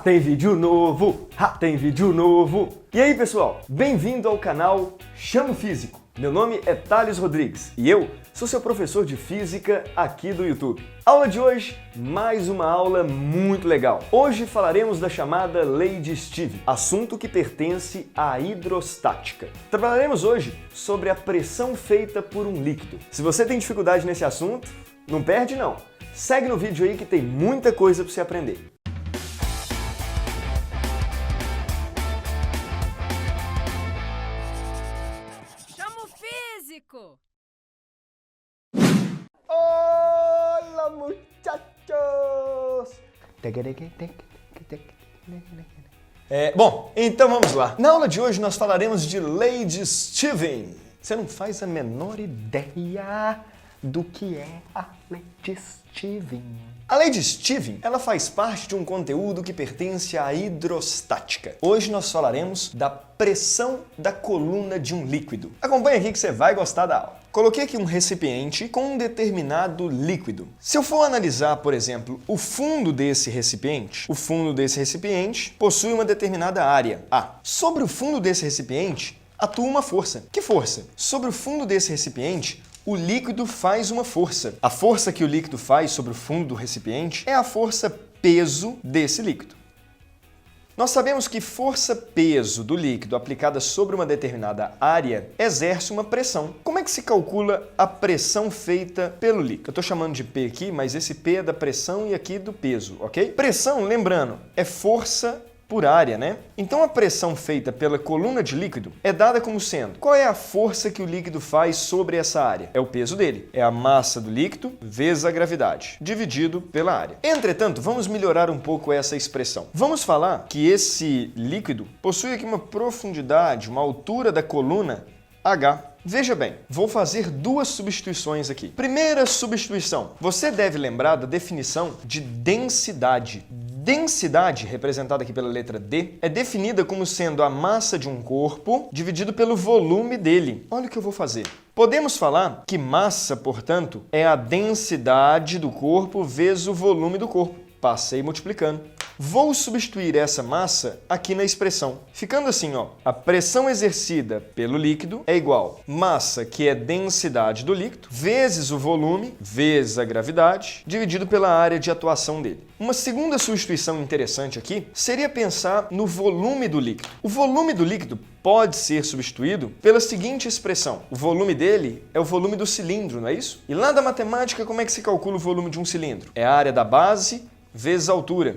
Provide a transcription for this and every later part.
Tem vídeo novo! Tem vídeo novo! E aí, pessoal? Bem-vindo ao canal Chamo Físico. Meu nome é Thales Rodrigues e eu sou seu professor de Física aqui do YouTube. Aula de hoje, mais uma aula muito legal. Hoje falaremos da chamada Lei de Stevens, assunto que pertence à hidrostática. Trabalharemos hoje sobre a pressão feita por um líquido. Se você tem dificuldade nesse assunto, não perde não. Segue no vídeo aí que tem muita coisa para você aprender. Olá, muchachos! Bom, então vamos lá. Na aula de hoje nós falaremos de Lei de Stevens. Você não faz a menor ideia do que é a Lei de Stevens. A Lei de Stevens, ela faz parte de um conteúdo que pertence à hidrostática. Hoje nós falaremos da pressão da coluna de um líquido. Acompanhe aqui que você vai gostar da aula. Coloquei aqui um recipiente com um determinado líquido. Se eu for analisar, por exemplo, o fundo desse recipiente possui uma determinada área A. Sobre o fundo desse recipiente atua uma força. Que força? Sobre o fundo desse recipiente, o líquido faz uma força. A força que o líquido faz sobre o fundo do recipiente é a força peso desse líquido. Nós sabemos que força-peso do líquido aplicada sobre uma determinada área exerce uma pressão. Como é que se calcula a pressão feita pelo líquido? Eu estou chamando de P aqui, mas esse P é da pressão e aqui do peso, ok? Pressão, lembrando, é força por área, né? Então a pressão feita pela coluna de líquido é dada como sendo: qual é a força que o líquido faz sobre essa área? É o peso dele. É a massa do líquido vezes a gravidade, dividido pela área. Entretanto, vamos melhorar um pouco essa expressão. Vamos falar que esse líquido possui aqui uma profundidade, uma altura da coluna H. Veja bem, vou fazer duas substituições aqui. Primeira substituição, você deve lembrar da definição de densidade. Densidade, representada aqui pela letra D, é definida como sendo a massa de um corpo dividido pelo volume dele. Olha o que eu vou fazer. Podemos falar que massa, portanto, é a densidade do corpo vezes o volume do corpo. Passei multiplicando. Vou substituir essa massa aqui na expressão. Ficando assim, ó, a pressão exercida pelo líquido é igual a massa, que é densidade do líquido, vezes o volume, vezes a gravidade, dividido pela área de atuação dele. Uma segunda substituição interessante aqui seria pensar no volume do líquido. O volume do líquido pode ser substituído pela seguinte expressão. O volume dele é o volume do cilindro, não é isso? E lá da matemática, como é que se calcula o volume de um cilindro? É a área da base vezes a altura.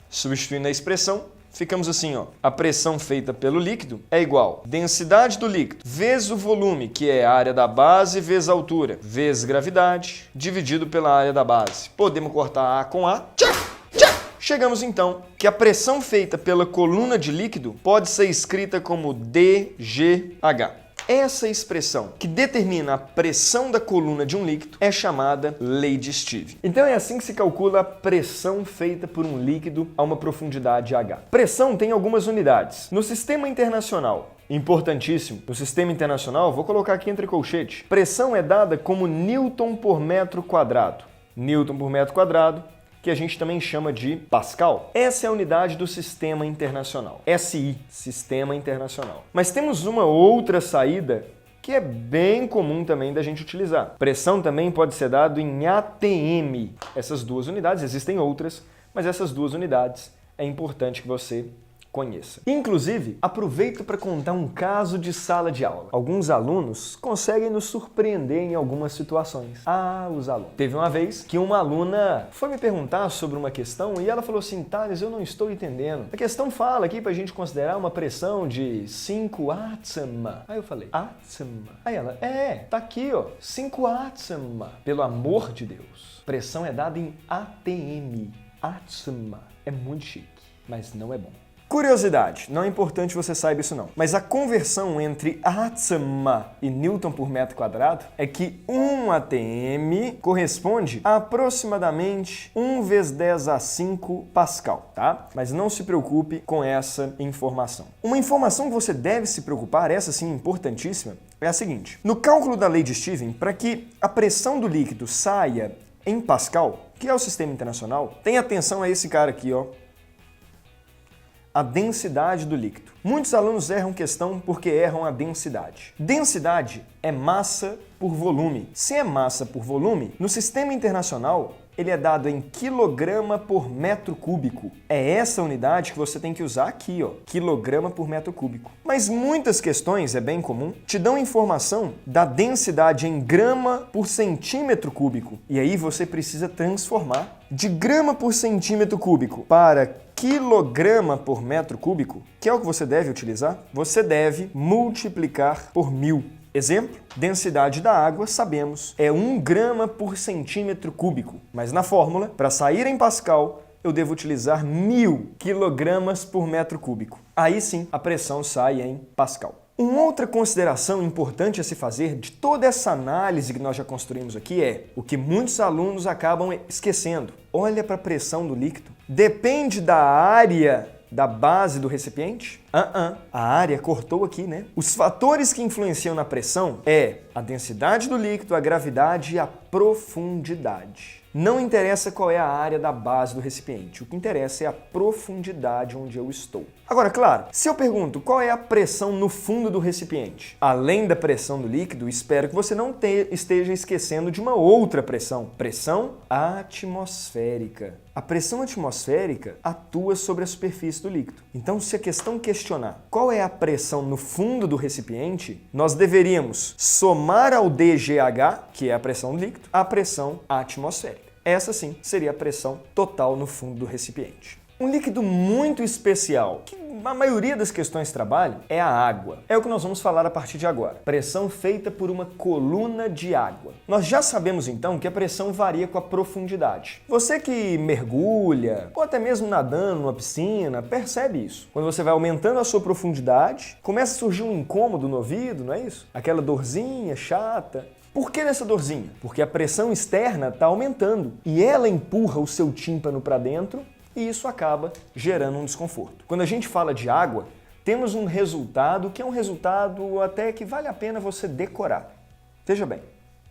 Substituindo a expressão, ficamos assim, ó. A pressão feita pelo líquido é igual a densidade do líquido vezes o volume, que é a área da base vezes a altura, vezes gravidade, dividido pela área da base. Podemos cortar A com A. Chegamos então que a pressão feita pela coluna de líquido pode ser escrita como dGH. Essa expressão, que determina a pressão da coluna de um líquido, é chamada Lei de Stevens. Então é assim que se calcula a pressão feita por um líquido a uma profundidade H. Pressão tem algumas unidades. No sistema internacional, importantíssimo, no sistema internacional, vou colocar aqui entre colchete, pressão é dada como Newton por metro quadrado. Newton por metro quadrado, que a gente também chama de Pascal. Essa é a unidade do Sistema Internacional. SI, Sistema Internacional. Mas temos uma outra saída que é bem comum também da gente utilizar. Pressão também pode ser dado em ATM. Essas duas unidades, existem outras, mas essas duas unidades é importante que você conheça. Inclusive, aproveito para contar um caso de sala de aula. Alguns alunos conseguem nos surpreender em algumas situações. Os alunos. Teve uma vez que uma aluna foi me perguntar sobre uma questão e ela falou assim: Thales, eu não estou entendendo. A questão fala aqui para a gente considerar uma pressão de 5 atm. Aí eu falei, atm? Aí ela, tá aqui, ó, 5 atm. Pelo amor de Deus. Pressão é dada em ATM. Atm. É muito chique, mas não é bom. Curiosidade, não é importante você saiba isso não, mas a conversão entre atm e Newton por metro quadrado é que 1 atm corresponde a aproximadamente 1 vezes 10 a 5 Pascal, tá? Mas não se preocupe com essa informação. Uma informação que você deve se preocupar, essa sim importantíssima, é a seguinte. No cálculo da Lei de Stevens, para que a pressão do líquido saia em Pascal, que é o sistema internacional, tenha atenção a esse cara aqui, ó. a densidade do líquido. Muitos alunos erram questão porque erram a densidade. Densidade é massa por volume. Se é massa por volume, no sistema internacional, ele é dado em quilograma por metro cúbico. É essa unidade que você tem que usar aqui, ó, quilograma por metro cúbico. Mas muitas questões, é bem comum, te dão informação da densidade em grama por centímetro cúbico. E aí você precisa transformar de grama por centímetro cúbico para quilograma por metro cúbico, que é o que você deve utilizar. Você deve multiplicar por 1000. Exemplo, densidade da água, sabemos, é 1 grama por centímetro cúbico. Mas na fórmula, para sair em Pascal, eu devo utilizar 1000 quilogramas por metro cúbico. Aí sim, a pressão sai em Pascal. Uma outra consideração importante a se fazer de toda essa análise que nós já construímos aqui é o que muitos alunos acabam esquecendo. Olha para a pressão do líquido. Depende da área da base do recipiente? A área cortou aqui, né? Os fatores que influenciam na pressão é a densidade do líquido, a gravidade e a profundidade. Não interessa qual é a área da base do recipiente, o que interessa é a profundidade onde eu estou. Agora, claro, se eu pergunto qual é a pressão no fundo do recipiente, além da pressão do líquido, espero que você não esteja esquecendo de uma outra pressão, pressão atmosférica. A pressão atmosférica atua sobre a superfície do líquido. Então, se a questão questionar qual é a pressão no fundo do recipiente, nós deveríamos somar ao DGH, que é a pressão do líquido, a pressão atmosférica. Essa sim seria a pressão total no fundo do recipiente. Um líquido muito especial, que a maioria das questões trabalham, é a água. É o que nós vamos falar a partir de agora. Pressão feita por uma coluna de água. Nós já sabemos então que a pressão varia com a profundidade. Você que mergulha, ou até mesmo nadando numa piscina, percebe isso. Quando você vai aumentando a sua profundidade, começa a surgir um incômodo no ouvido, não é isso? Aquela dorzinha chata. Por que dessa dorzinha? Porque a pressão externa está aumentando e ela empurra o seu tímpano para dentro e isso acaba gerando um desconforto. Quando a gente fala de água, temos um resultado que é um resultado até que vale a pena você decorar. Veja bem,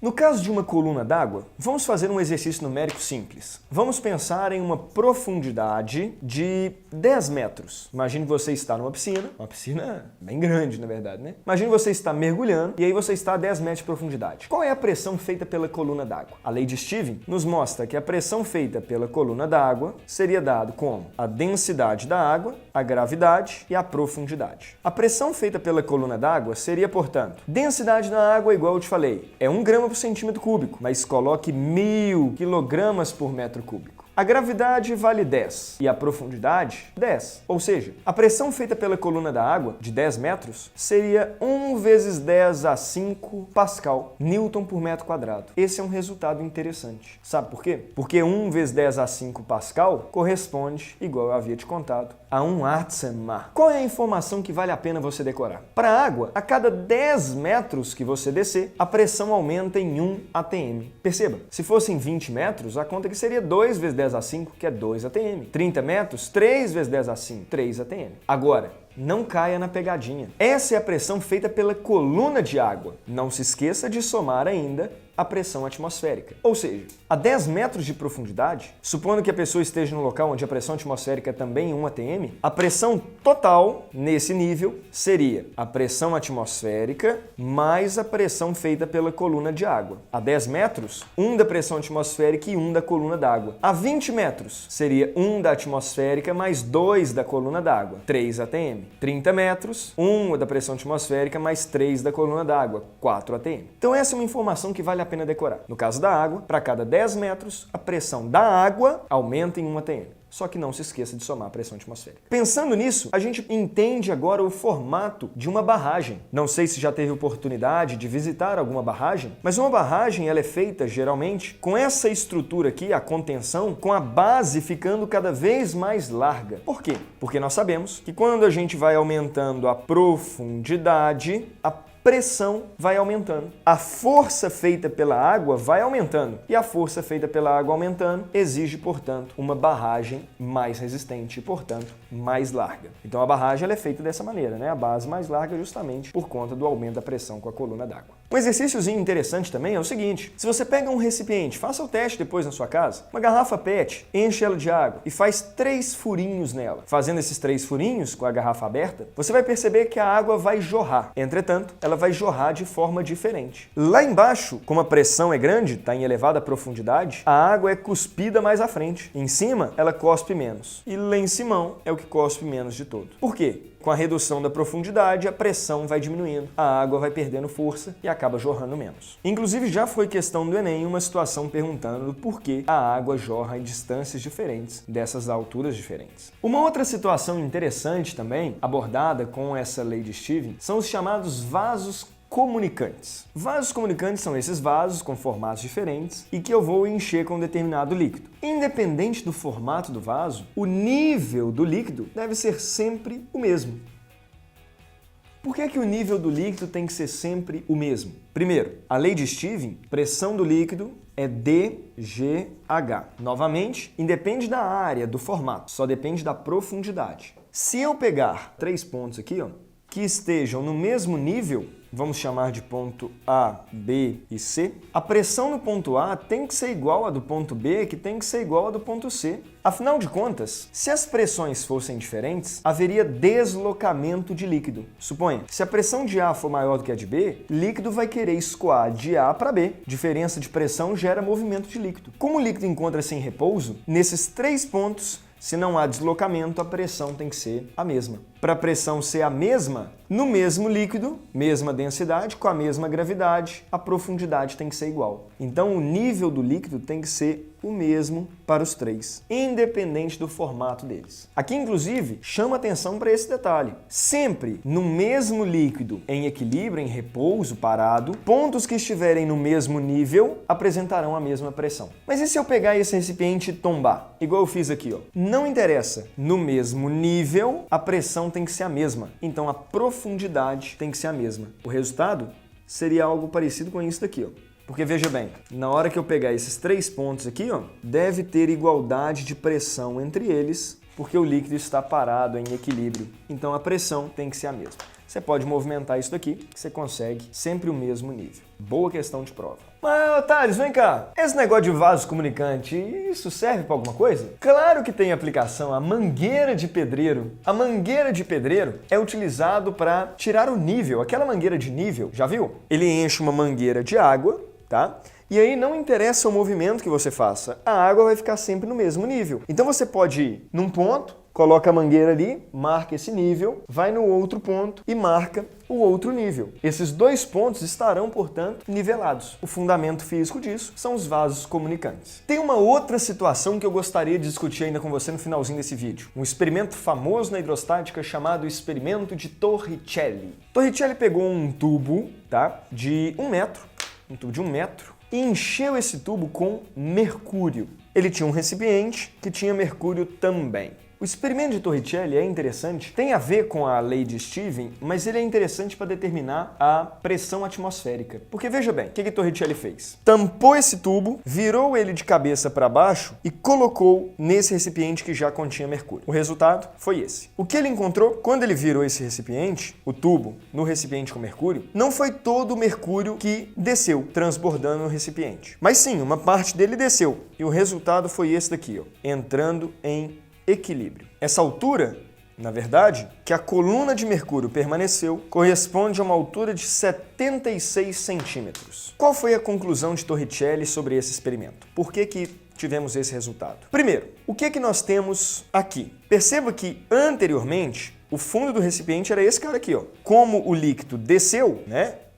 no caso de uma coluna d'água, vamos fazer um exercício numérico simples. Vamos pensar em uma profundidade de 10 metros. Imagine que você está numa piscina, uma piscina bem grande, na verdade, né? Imagine que você está mergulhando e aí você está a 10 metros de profundidade. Qual é a pressão feita pela coluna d'água? A lei de Stevens nos mostra que a pressão feita pela coluna d'água seria dado como a densidade da água, a gravidade e a profundidade. A pressão feita pela coluna d'água seria, portanto, densidade da água, igual eu te falei, é 1 grama por centímetro cúbico, mas coloque 1000 quilogramas por metro cúbico. A gravidade vale 10 e a profundidade 10. Ou seja, a pressão feita pela coluna da água, de 10 metros, seria 1 vezes 10 a 5 Pascal, Newton por metro quadrado. Esse é um resultado interessante. Sabe por quê? Porque 1 vezes 10 a 5 Pascal corresponde, igual eu havia te contado, a 1 Atmsar. Qual é a informação que vale a pena você decorar? Para a água, a cada 10 metros que você descer, a pressão aumenta em 1 atm. Perceba, se fossem 20 metros, a conta que seria 2 vezes 10 a 5, que é 2 atm. 30 metros, 3 vezes 10 a 5, 3 atm. Agora, não caia na pegadinha. Essa é a pressão feita pela coluna de água. Não se esqueça de somar ainda a pressão atmosférica. Ou seja, a 10 metros de profundidade, supondo que a pessoa esteja no local onde a pressão atmosférica é também 1 atm, a pressão total nesse nível seria a pressão atmosférica mais a pressão feita pela coluna de água. A 10 metros, 1 da pressão atmosférica e 1 da coluna d'água. A 20 metros, seria 1 da atmosférica mais 2 da coluna d'água, 3 atm. 30 metros, 1 da pressão atmosférica mais 3 da coluna d'água, 4 atm. Então essa é uma informação que vale a pena decorar. No caso da água, para cada 10 metros, a pressão da água aumenta em 1 atm. Só que não se esqueça de somar a pressão atmosférica. Pensando nisso, a gente entende agora o formato de uma barragem. Não sei se já teve oportunidade de visitar alguma barragem, mas uma barragem ela é feita, geralmente, com essa estrutura aqui, a contenção, com a base ficando cada vez mais larga. Por quê? Porque nós sabemos que quando a gente vai aumentando a profundidade, a pressão vai aumentando. A força feita pela água vai aumentando. E a força feita pela água aumentando exige, portanto, uma barragem mais resistente e, portanto, mais larga. Então a barragem ela é feita dessa maneira, né? A base mais larga justamente por conta do aumento da pressão com a coluna d'água. Um exercíciozinho interessante também é o seguinte: se você pega um recipiente, faça o teste depois na sua casa, uma garrafa PET, enche ela de água e faz 3 furinhos nela. Fazendo esses 3 furinhos com a garrafa aberta, você vai perceber que a água vai jorrar. Entretanto, ela vai jorrar de forma diferente. Lá embaixo, como a pressão é grande, está em elevada profundidade, a água é cuspida mais à frente. Em cima, ela cospe menos. E lá em cima é o que cospe menos de todo. Por quê? Com a redução da profundidade, a pressão vai diminuindo, a água vai perdendo força e acaba jorrando menos. Inclusive, já foi questão do Enem uma situação perguntando por que a água jorra em distâncias diferentes, dessas alturas diferentes. Uma outra situação interessante também, abordada com essa lei de Stevens, são os chamados vasos comunicantes. Vasos comunicantes são esses vasos com formatos diferentes e que eu vou encher com um determinado líquido. Independente do formato do vaso, o nível do líquido deve ser sempre o mesmo. Por que o nível do líquido tem que ser sempre o mesmo? Primeiro, a lei de Stevens, pressão do líquido é dGH. Novamente, independe da área, do formato, só depende da profundidade. Se eu pegar 3 pontos aqui, que estejam no mesmo nível, vamos chamar de ponto A, B e C, a pressão no ponto A tem que ser igual à do ponto B, que tem que ser igual à do ponto C. Afinal de contas, se as pressões fossem diferentes, haveria deslocamento de líquido. Suponha, se a pressão de A for maior do que a de B, líquido vai querer escoar de A para B. Diferença de pressão gera movimento de líquido. Como o líquido encontra-se em repouso, nesses 3 pontos, se não há deslocamento, a pressão tem que ser a mesma. Para a pressão ser a mesma, no mesmo líquido, mesma densidade, com a mesma gravidade, a profundidade tem que ser igual. Então, o nível do líquido tem que ser o mesmo para os 3, independente do formato deles. Aqui, inclusive, chama atenção para esse detalhe. Sempre no mesmo líquido, em equilíbrio, em repouso, parado, pontos que estiverem no mesmo nível apresentarão a mesma pressão. Mas e se eu pegar esse recipiente e tombar? Igual eu fiz aqui, Não interessa. No mesmo nível, a pressão tem que ser a mesma. Então, a profundidade tem que ser a mesma. O resultado seria algo parecido com isso daqui, Porque veja bem, na hora que eu pegar esses 3 pontos aqui, deve ter igualdade de pressão entre eles, porque o líquido está parado em equilíbrio. Então a pressão tem que ser a mesma. Você pode movimentar isso daqui, que você consegue sempre o mesmo nível. Boa questão de prova. Mas, Thales, vem cá. Esse negócio de vaso comunicante, isso serve para alguma coisa? Claro que tem aplicação. A mangueira de pedreiro. A mangueira de pedreiro é utilizado para tirar o nível. Aquela mangueira de nível, já viu? Ele enche uma mangueira de água, tá? E aí não interessa o movimento que você faça, a água vai ficar sempre no mesmo nível. Então você pode ir num ponto, coloca a mangueira ali, marca esse nível, vai no outro ponto e marca o outro nível. Esses 2 pontos estarão, portanto, nivelados. O fundamento físico disso são os vasos comunicantes. Tem uma outra situação que eu gostaria de discutir ainda com você no finalzinho desse vídeo. Um experimento famoso na hidrostática chamado experimento de Torricelli. Torricelli pegou um tubo, de 1 metro, um tubo de 1 metro, e encheu esse tubo com mercúrio. Ele tinha um recipiente que tinha mercúrio também. O experimento de Torricelli é interessante, tem a ver com a lei de Stevens, mas ele é interessante para determinar a pressão atmosférica. Porque veja bem, o que Torricelli fez? Tampou esse tubo, virou ele de cabeça para baixo e colocou nesse recipiente que já continha mercúrio. O resultado foi esse. O que ele encontrou quando ele virou esse recipiente, o tubo, no recipiente com mercúrio, não foi todo o mercúrio que desceu, transbordando no recipiente. Mas sim, uma parte dele desceu. E o resultado foi esse daqui, entrando em equilíbrio. Essa altura, na verdade, que a coluna de mercúrio permaneceu, corresponde a uma altura de 76 centímetros. Qual foi a conclusão de Torricelli sobre esse experimento? Por que tivemos esse resultado? Primeiro, o que nós temos aqui? Perceba que, anteriormente, o fundo do recipiente era esse cara aqui, Como o líquido desceu,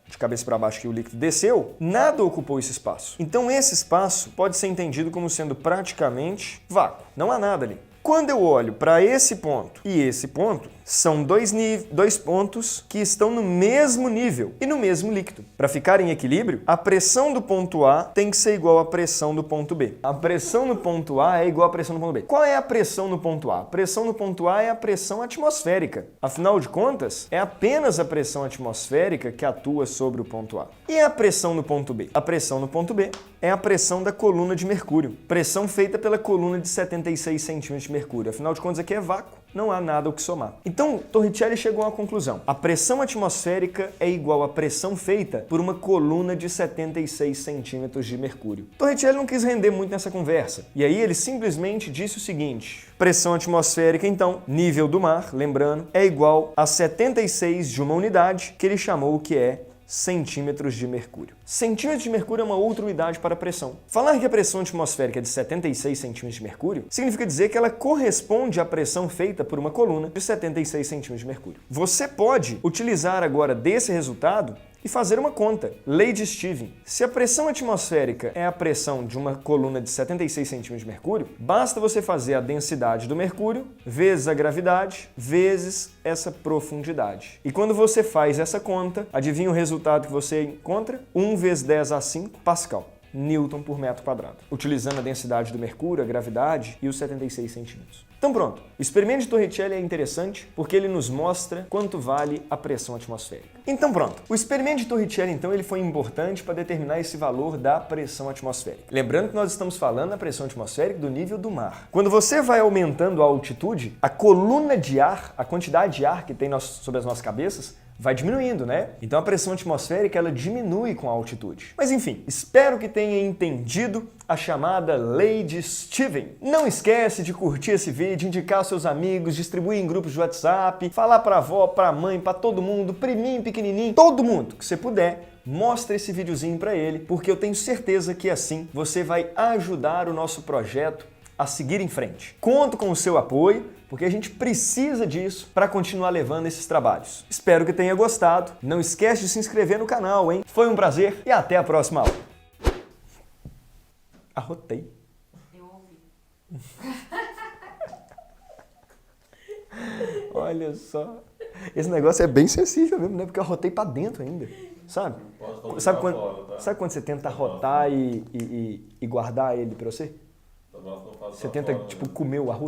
de cabeça para baixo que o líquido desceu, nada ocupou esse espaço. Então esse espaço pode ser entendido como sendo praticamente vácuo. Não há nada ali. Quando eu olho para esse ponto e esse ponto, são 2 pontos que estão no mesmo nível e no mesmo líquido. Para ficar em equilíbrio, a pressão do ponto A tem que ser igual à pressão do ponto B. A pressão no ponto A é igual à pressão no ponto B. Qual é a pressão no ponto A? A pressão no ponto A é a pressão atmosférica. Afinal de contas, é apenas a pressão atmosférica que atua sobre o ponto A. E a pressão no ponto B? A pressão no ponto B é a pressão da coluna de mercúrio. Pressão feita pela coluna de 76 centímetros de mercúrio. Afinal de contas, aqui é vácuo, não há nada o que somar. Então, Torricelli chegou a uma conclusão. A pressão atmosférica é igual à pressão feita por uma coluna de 76 centímetros de mercúrio. Torricelli não quis render muito nessa conversa. E aí ele simplesmente disse o seguinte: pressão atmosférica, então, nível do mar, lembrando, é igual a 76 de uma unidade que ele chamou que é centímetros de mercúrio. Centímetros de mercúrio é uma outra unidade para a pressão. Falar que a pressão atmosférica é de 76 centímetros de mercúrio significa dizer que ela corresponde à pressão feita por uma coluna de 76 centímetros de mercúrio. Você pode utilizar agora desse resultado e fazer uma conta. Lei de Stevens. Se a pressão atmosférica é a pressão de uma coluna de 76 centímetros de mercúrio, basta você fazer a densidade do mercúrio vezes a gravidade vezes essa profundidade. E quando você faz essa conta, adivinha o resultado que você encontra? 1 vezes 10 a 5 Pascal. Newton por metro quadrado, utilizando a densidade do mercúrio, a gravidade e os 76 centímetros. Então pronto, o experimento de Torricelli é interessante porque ele nos mostra quanto vale a pressão atmosférica. Então pronto, o experimento de Torricelli então ele foi importante para determinar esse valor da pressão atmosférica. Lembrando que nós estamos falando da pressão atmosférica do nível do mar. Quando você vai aumentando a altitude, a coluna de ar, a quantidade de ar que tem sobre as nossas cabeças, vai diminuindo, né? Então a pressão atmosférica ela diminui com a altitude. Mas enfim, espero que tenha entendido a chamada Lei de Stevens. Não esquece de curtir esse vídeo, indicar aos seus amigos, distribuir em grupos de WhatsApp, falar pra avó, pra mãe, pra todo mundo, priminho, pequenininho, todo mundo que você puder. Mostra esse videozinho pra ele, porque eu tenho certeza que assim você vai ajudar o nosso projeto a seguir em frente. Conto com o seu apoio, porque a gente precisa disso para continuar levando esses trabalhos. Espero que tenha gostado. Não esquece de se inscrever no canal, hein? Foi um prazer e até a próxima aula. Arrotei. Eu ouvi. Olha só. Esse negócio é bem sensível mesmo, né? Porque eu arrotei para dentro ainda, sabe? Sabe quando você tenta arrotar e guardar ele para você? Você tenta, tipo, comer o arroto?